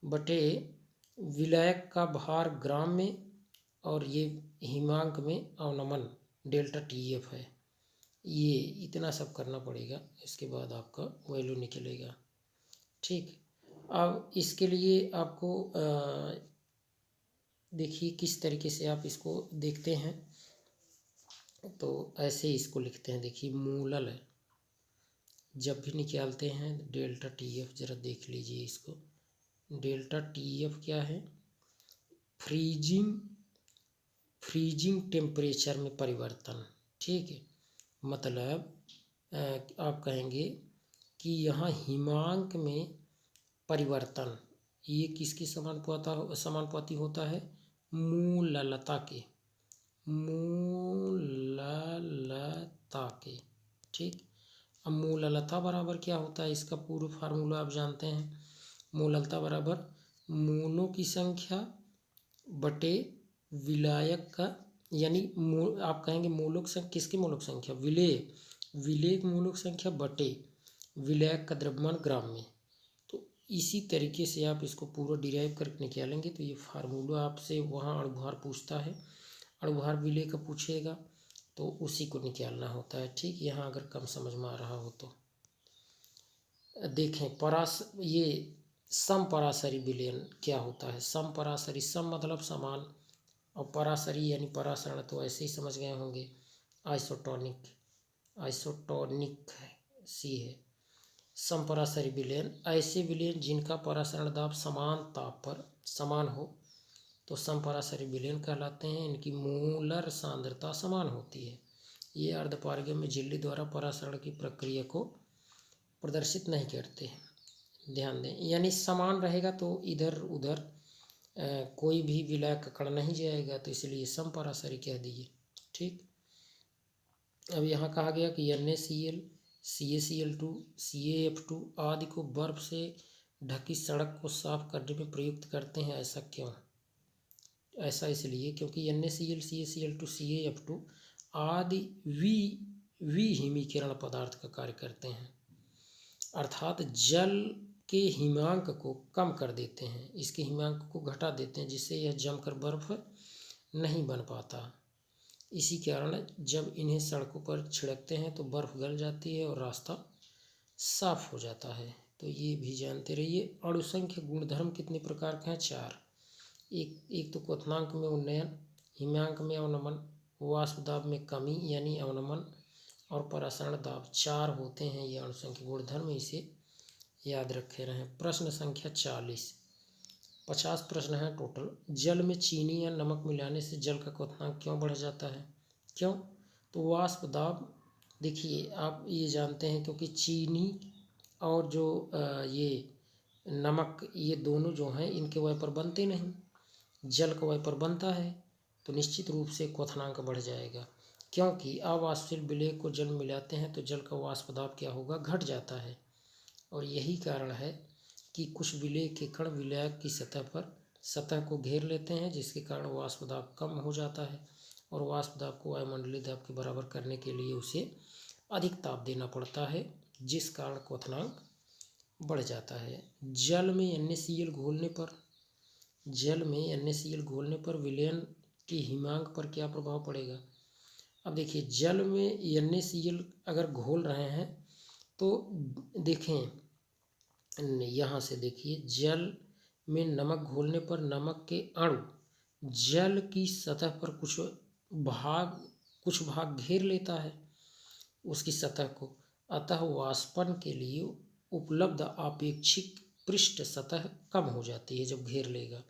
बटे विलायक का भार ग्राम में, और ये हिमांक में अवनमन ΔTF है। ये इतना सब करना पड़ेगा, इसके बाद आपका वैल्यू निकलेगा, ठीक। अब इसके लिए आपको देखिए किस तरीके से आप इसको देखते हैं, तो ऐसे इसको लिखते हैं, देखिए मूलल जब भी निकालते हैं ΔTF, ज़रा देख लीजिए इसको। ΔTF क्या है, फ्रीजिंग टेम्परेचर में परिवर्तन, ठीक है। मतलब आप कहेंगे कि यहाँ हिमांक में परिवर्तन ये किसके समानुपाती होता है, मूललता के, ठीक। अब मूललता बराबर क्या होता है, इसका पूर्व फार्मूला आप जानते हैं। मूललता बराबर मोनों की संख्या बटे विलायक का, यानी आप कहेंगे मूलक संख्या, किसकी मूलक संख्या, विलेय, विलेय की मूलक संख्या बटे विलायक का द्रव्यमान ग्राम में। तो इसी तरीके से आप इसको पूरा डिराइव करके निकालेंगे। तो ये फार्मूला आपसे वहाँ अणुभार पूछता है, अणुभार विलेय का पूछेगा तो उसी को निकालना होता है। ठीक, यहाँ अगर कम समझ में आ रहा हो तो देखें। ये समपराशरी विलयन क्या होता है। समपराशरी, सम मतलब समान, और पराशरी यानी परासरण तो ऐसे ही समझ गए होंगे, आइसोटोनिक, आइसोटोनिक सी है। समपराशरी विलयन ऐसे विलयन जिनका परासरण दाब समान ताप पर समान हो तो समपराशरी विलयन कहलाते हैं। इनकी मूलर सांद्रता समान होती है। ये अर्धपारगम्य झिल्ली द्वारा परासरण की प्रक्रिया को प्रदर्शित नहीं करते हैं। ध्यान दें, यानी समान रहेगा तो इधर उधर कोई भी विलायक का कण नहीं जाएगा, तो इसलिए समपराशरी कह दिए। ठीक, अब यहाँ कहा गया कि NaCl, CaCl2, CaF2 आदि को बर्फ से ढकी सड़क को साफ करने में प्रयुक्त करते हैं। ऐसा क्यों? ऐसा इसलिए क्योंकि NaCl, CaCl2, CaF2 आदि विहिमीकरण पदार्थ का कार्य करते हैं, अर्थात जल के हिमांक को कम कर देते हैं, इसके हिमांक को घटा देते हैं, जिससे यह जमकर बर्फ नहीं बन पाता। इसी कारण जब इन्हें सड़कों पर छिड़कते हैं तो बर्फ गल जाती है और रास्ता साफ हो जाता है। तो ये भी जानते रहिए। अणुसंख्य गुणधर्म कितने प्रकार के हैं? 4। एक तो क्वथनांक में उन्नयन, हिमांक में अवनमन, वाष्प दाब में कमी यानी अवनमन, और परासरण दाब। 4 होते हैं ये अणुसंख्य गुणधर्म, इसे याद रखे रहें। प्रश्न संख्या 40, 50 प्रश्न है टोटल। जल में चीनी या नमक मिलाने से जल का क्वथनांक क्यों बढ़ जाता है? क्यों? तो वाष्प दाब, देखिए आप ये जानते हैं क्योंकि चीनी और जो ये नमक, ये दोनों जो हैं इनके वाइपर बनते नहीं, जल का वाइपर बनता है, तो निश्चित रूप से क्वथनांक बढ़ जाएगा। क्योंकि अवाष्पशील विलेय को जल मिलाते हैं तो जल का वाष्प दाब क्या होगा? घट जाता है। और यही कारण है कि कुछ विलेय के कण विलायक की सतह को घेर लेते हैं, जिसके कारण वाष्प दाब कम हो जाता है, और वाष्प दाब को वायुमंडलीय दाब के बराबर करने के लिए उसे अधिक ताप देना पड़ता है, जिस कारण क्वथनांक बढ़ जाता है। जल में NaCl घोलने पर विलयन के हिमांक पर क्या प्रभाव पड़ेगा? अब देखिए, जल में NaCl अगर घोल रहे हैं तो देखें, यहाँ से देखिए, जल में नमक घोलने पर नमक के अणु जल की सतह पर कुछ भाग घेर लेता है उसकी सतह को, अतः वाष्पन के लिए उपलब्ध आपेक्षिक पृष्ठ सतह कम हो जाती है जब घेर लेगा।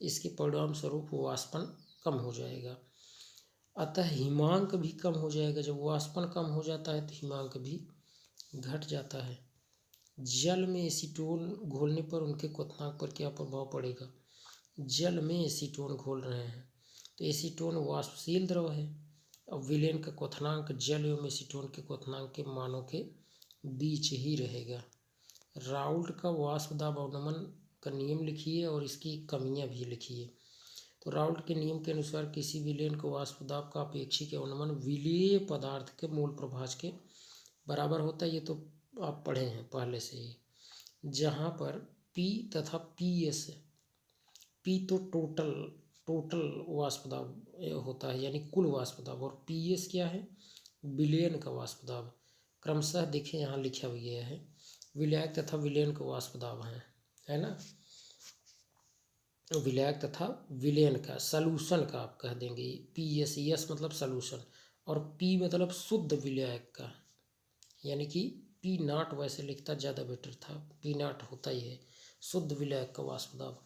इसके परिणाम स्वरूप वाष्पन कम हो जाएगा, अतः हिमांक भी कम हो जाएगा। जब वाष्पन कम हो जाता है तो हिमांक भी घट जाता है। जल में एसीटोन घोलने पर उनके क्वथनांक पर क्या प्रभाव पड़ेगा? जल में एसीटोन घोल रहे हैं तो एसीटोन वाष्पशील द्रव है। अब विलयन का क्वथनांक जल एवं एसीटोन के क्वथनांक के मानों के बीच ही रहेगा। राउल्ट का वाष्प दाब अवनमन का नियम लिखिए और इसकी कमियां भी लिखिए। तो राउल्ट के नियम के अनुसार किसी विलयन को वाष्प दाब का अपेक्षिक अवनमन विलेय पदार्थ के मूल प्रभाज के बराबर होता है। ये तो आप पढ़े हैं पहले से ही, जहाँ पर P तथा PS, P तो टोटल वाष्प दाब होता है यानी कुल वाष्प दाब, और PS क्या है? विलयन का वाष्प दाब। क्रमशः देखें यहाँ लिखा हुआ गया है, विलायक तथा विलयन का वाष्प दाब है ना। विलायक तथा विलयन का, सलूशन का आप कह देंगे। PS मतलब सलूशन, और P मतलब शुद्ध विलायक का, यानी कि P0 वैसे लिखता ज़्यादा बेटर था, P0 होता ही है शुद्ध विलायक का वाष्प दाब।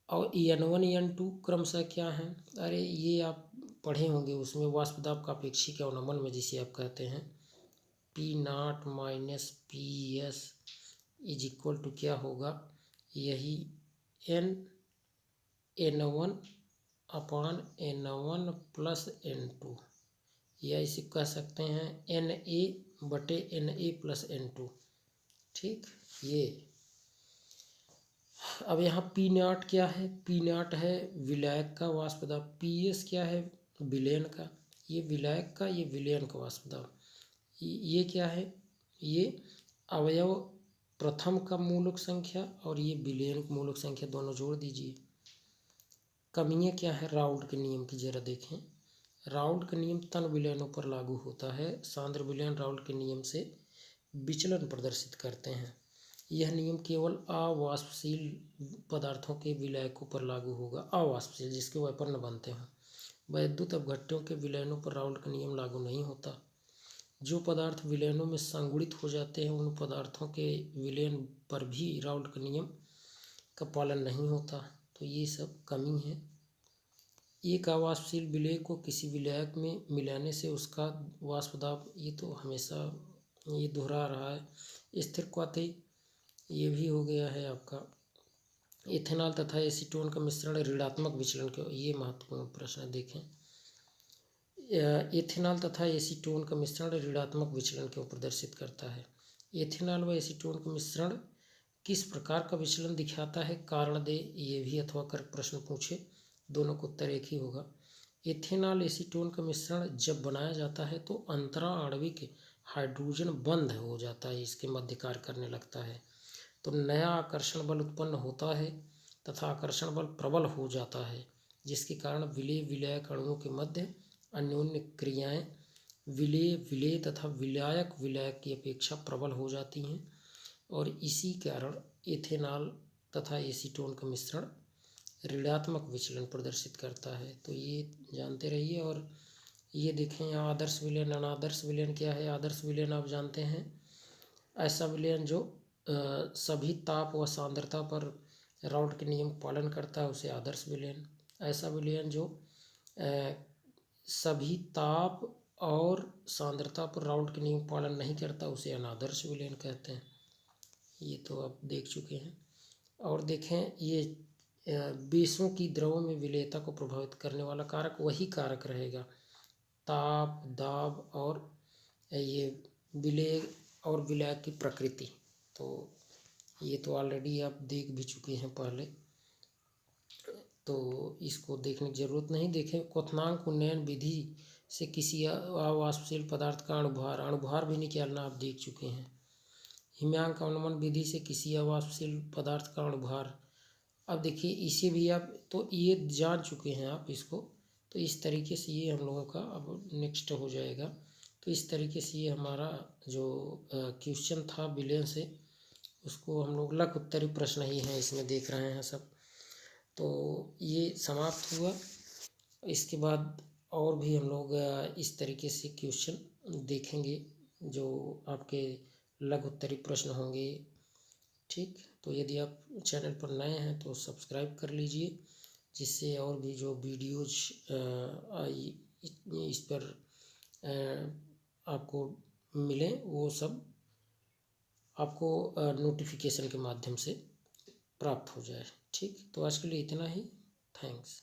और N1 N2 क्रमशः क्या है? अरे ये आप पढ़े होंगे, उसमें वाष्प दाब का अपेक्षिक अवनमन में जिसे आप कहते हैं P0 minus PS is equal to क्या होगा? यही N1 अपान N1 प्लस N2, या इसे कह सकते हैं Na बटे Na प्लस N2। ठीक, ये अब यहाँ पी नॉट क्या है? पी नॉट है विलायक का वाष्प दाब। पी एस क्या है? विलयन का। ये विलायक का, ये विलयन का वाष्प दाब। ये क्या है? ये अवयव प्रथम का मूलक संख्या और ये विलयन का मूलक संख्या, दोनों जोड़ दीजिए। कमियाँ क्या है राउल्ट के नियम की, जरा देखें। राउल्ट का नियम तन विलयनों पर लागू होता है। सांद्र विलयन राउल्ट के नियम से विचलन प्रदर्शित करते हैं। यह नियम केवल अवाष्पशील पदार्थों के विलायकों पर लागू होगा। अवाष्पशील जिसके व्युत्पन्न बनते हैं। वैद्युत अपघट्यों के विलयनों पर राउल्ट का नियम लागू नहीं होता। जो पदार्थ विलयनों में संगुणित हो जाते हैं उन पदार्थों के विलयन पर भी राउल्ट का नियम का पालन नहीं होता। तो ये सब कमी है। एक अवाष्पशील विलेय को किसी विलायक में मिलाने से उसका वाष्प दाब, ये तो हमेशा ये दोहरा रहा है। स्थिर क्वाथई, ये भी हो गया है आपका। इथेनॉल तथा एसीटोन का मिश्रण ऋणात्मक विचलन के, ये महत्वपूर्ण प्रश्न है, देखें। इथेनॉल तथा एसीटोन का मिश्रण ऋणात्मक विचलन को प्रदर्शित करता है। इथेनॉल व एसीटोन का मिश्रण किस प्रकार का विचलन दिखाता है? कारण दे, ये भी अथवा कर प्रश्न पूछे, दोनों का उत्तर एक ही होगा। इथेनॉल एसीटोन का मिश्रण जब बनाया जाता है तो अंतरा आणविक हाइड्रोजन बंध हो जाता है, इसके मध्य कार्य करने लगता है, तो नया आकर्षण बल उत्पन्न होता है तथा आकर्षण बल प्रबल हो जाता है, जिसके कारण विलेय विलायक अणुओं के मध्य अन्योन्य क्रियाएं विलेय विलेय तथा विलायक विलायक की अपेक्षा प्रबल हो जाती हैं और इसी कारण इथेनॉल तथा एसीटोन का मिश्रण ऋणात्मक विचलन प्रदर्शित करता है। तो ये जानते रहिए। और ये देखें यहाँ आदर्श विलयन अनादर्श विलयन क्या है? आदर्श विलयन आप जानते हैं, ऐसा विलयन जो सभी ताप व सांद्रता पर राउल्ट के नियम पालन करता है उसे आदर्श विलयन। ऐसा विलयन जो सभी ताप और सांद्रता पर राउल्ट के नियम पालन नहीं करता उसे अनादर्श विलयन कहते हैं। ये तो आप देख चुके हैं। और देखें ये बेसों की द्रवों में विलेयता को प्रभावित करने वाला कारक वही कारक रहेगा, ताप, दाब और ये विलेय और विलायक की प्रकृति। तो ये तो ऑलरेडी आप देख भी चुके हैं पहले, तो इसको देखने की जरूरत नहीं। देखें क्वथनांक उन्नयन विधि से किसी अवाष्पशील पदार्थ का अणुभार भी निकालना आप देख चुके हैं। हिम्यांक अवनमन विधि से किसी अवाष्पशील पदार्थ का अणुभार, अब देखिए इसे भी आप तो ये जान चुके हैं आप इसको, तो इस तरीके से ये हम लोगों का अब नेक्स्ट हो जाएगा। तो इस तरीके से ये हमारा जो क्वेश्चन था विलयन से, उसको हम लोग लघु उत्तरीय प्रश्न ही हैं इसमें देख रहे हैं सब। तो ये समाप्त हुआ। इसके बाद और भी हम लोग इस तरीके से क्वेश्चन देखेंगे जो आपके लघु उत्तरीय प्रश्न होंगे। ठीक, तो यदि आप चैनल पर नए हैं तो सब्सक्राइब कर लीजिए, जिससे और भी जो वीडियोज इस पर आपको मिले वो सब आपको नोटिफिकेशन के माध्यम से प्राप्त हो जाए। ठीक, तो आज के लिए इतना ही। थैंक्स।